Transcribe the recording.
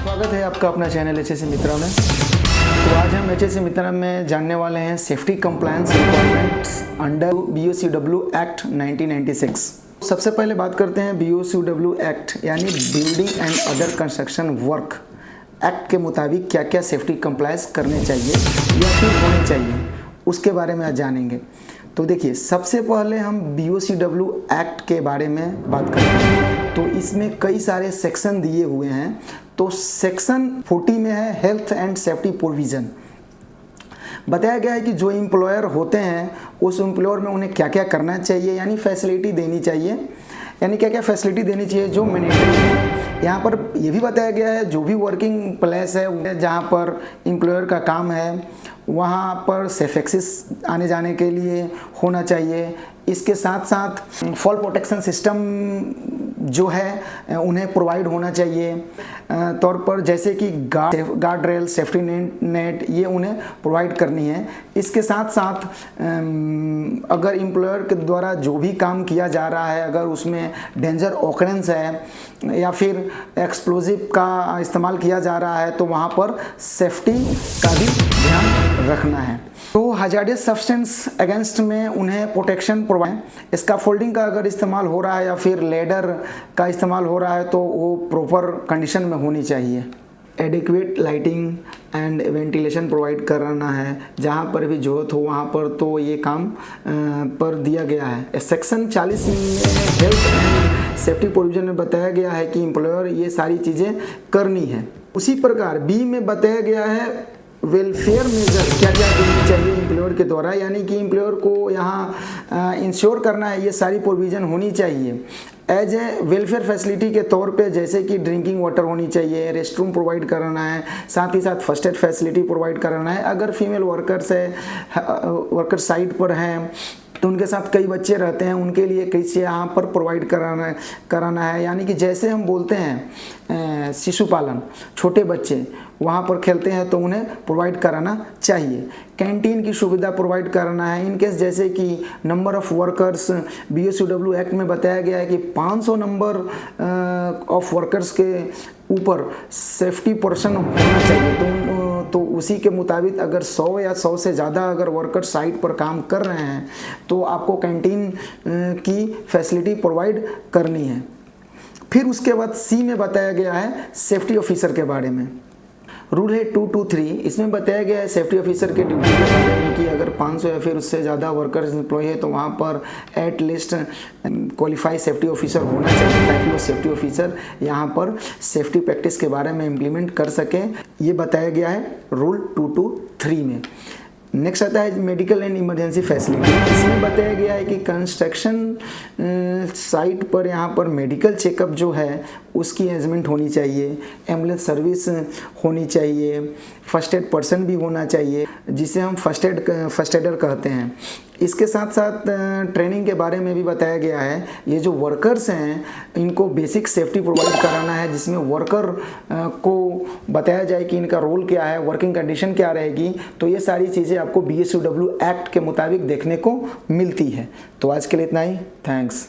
स्वागत है आपका अपना चैनल एचएससी मित्रा में। तो आज हम एचएससी मित्रा में जानने वाले हैं safety compliance requirements under BOCW act 1996। सबसे पहले बात करते हैं BOCW एक्ट यानी building and other construction work act के मुताबिक क्या क्या सेफ्टी कंप्लायंस करने चाहिए या फिर होने चाहिए, उसके बारे में आज जानेंगे। तो देखिए, सबसे पहले हम BOCW एक्ट के बारे में बात करते हैं। तो इसमें कई सारे सेक्शन दिए हुए हैं। तो सेक्शन 40 में है हेल्थ एंड सेफ्टी प्रोविज़न। बताया गया है कि जो एम्प्लॉयर होते हैं उस एम्प्लॉयर में उन्हें क्या क्या करना चाहिए, यानी फैसिलिटी देनी चाहिए, यानी क्या क्या फैसिलिटी देनी चाहिए जो मैंडेटरी है। यहाँ पर यह भी बताया गया है जो भी वर्किंग प्लेस है जहाँ पर एम्प्लॉयर का काम है वहाँ पर सेफ एक्सेस आने जाने के लिए होना चाहिए। इसके साथ साथ फॉल प्रोटेक्शन सिस्टम जो है उन्हें प्रोवाइड होना चाहिए तौर पर, जैसे कि गार्ड रेल, सेफ्टी नेट ये उन्हें प्रोवाइड करनी है। इसके साथ साथ अगर एम्प्लॉयर के द्वारा जो भी काम किया जा रहा है अगर उसमें डेंजर ऑकरेंस है या फिर एक्सप्लोजिव का इस्तेमाल किया जा रहा है तो वहाँ पर सेफ्टी का भी ध्यान रखना है। तो हजार्डियस सब्सटेंस अगेंस्ट में उन्हें प्रोटेक्शन प्रोवाइड, स्कैफोल्डिंग का अगर इस्तेमाल हो रहा है या फिर लेडर का इस्तेमाल हो रहा है तो वो प्रॉपर कंडीशन में होनी चाहिए। Adequate lighting and ventilation provide कराना है, जहाँ पर भी जरूरत हो वहाँ पर तो ये काम पर दिया गया है। सेक्शन 40 में हेल्थ एंड सेफ्टी प्रोविजन में बताया गया है कि एम्प्लॉयर ये सारी चीज़ें करनी है। उसी प्रकार बी में बताया गया है वेलफेयर मेजर क्या क्या देनी चाहिए एम्प्लॉयर के द्वारा, यानी कि एम्प्लॉयर को यहाँ इंश्योर करना है ये सारी प्रोविज़न होनी चाहिए एज ए वेलफेयर फैसिलिटी के तौर पे, जैसे कि ड्रिंकिंग वाटर होनी चाहिए, रेस्ट रूम प्रोवाइड कराना है, साथ ही साथ फर्स्ट एड फैसिलिटी प्रोवाइड कराना है। अगर फीमेल वर्कर्स है, वर्कर साइट पर हैं तो उनके साथ कई बच्चे रहते हैं, उनके लिए कैसे यहाँ पर प्रोवाइड कराना है, यानी कि जैसे हम बोलते हैं शिशु पालन, छोटे बच्चे वहाँ पर खेलते हैं तो उन्हें प्रोवाइड कराना चाहिए। कैंटीन की सुविधा प्रोवाइड कराना है। इनकेस जैसे कि number of workers BOCW act में बताया गया है कि 500 नंबर ऑफ वर्कर्स के ऊपर सेफ्टी पर्सन होना चाहिए। तो उसी के मुताबिक अगर 100 या 100 से ज़्यादा अगर वर्कर साइट पर काम कर रहे हैं तो आपको कैंटीन की फैसिलिटी प्रोवाइड करनी है। फिर उसके बाद सी में बताया गया है सेफ्टी ऑफिसर के बारे में। रूल है 223, इसमें बताया गया है सेफ्टी ऑफिसर के ड्यूटी के बारे में कि अगर 500 या फिर उससे ज़्यादा वर्कर्स एम्प्लॉय है तो वहाँ पर at least qualified safety officer होना चाहिए ताकि वो सेफ्टी ऑफिसर यहाँ पर सेफ्टी प्रैक्टिस के बारे में इम्प्लीमेंट कर सके। ये बताया गया है रूल 223 में। नेक्स्ट आता है मेडिकल एंड इमरजेंसी फैसिलिटी। इसमें बताया गया है कि कंस्ट्रक्शन साइट पर यहाँ पर मेडिकल चेकअप जो है उसकी अरेंजमेंट होनी चाहिए, एम्बुलेंस सर्विस होनी चाहिए, फर्स्ट एड पर्सन भी होना चाहिए जिसे हम फर्स्ट एडर कहते हैं। इसके साथ साथ ट्रेनिंग के बारे में भी बताया गया है। ये जो वर्कर्स हैं इनको बेसिक सेफ्टी प्रोवाइड कराना है जिसमें वर्कर को बताया जाए कि इनका रोल क्या है, वर्किंग कंडीशन क्या रहेगी। तो ये सारी चीज़ें आपको BOCW एक्ट के मुताबिक देखने को मिलती है। तो आज के लिए इतना ही, थैंक्स।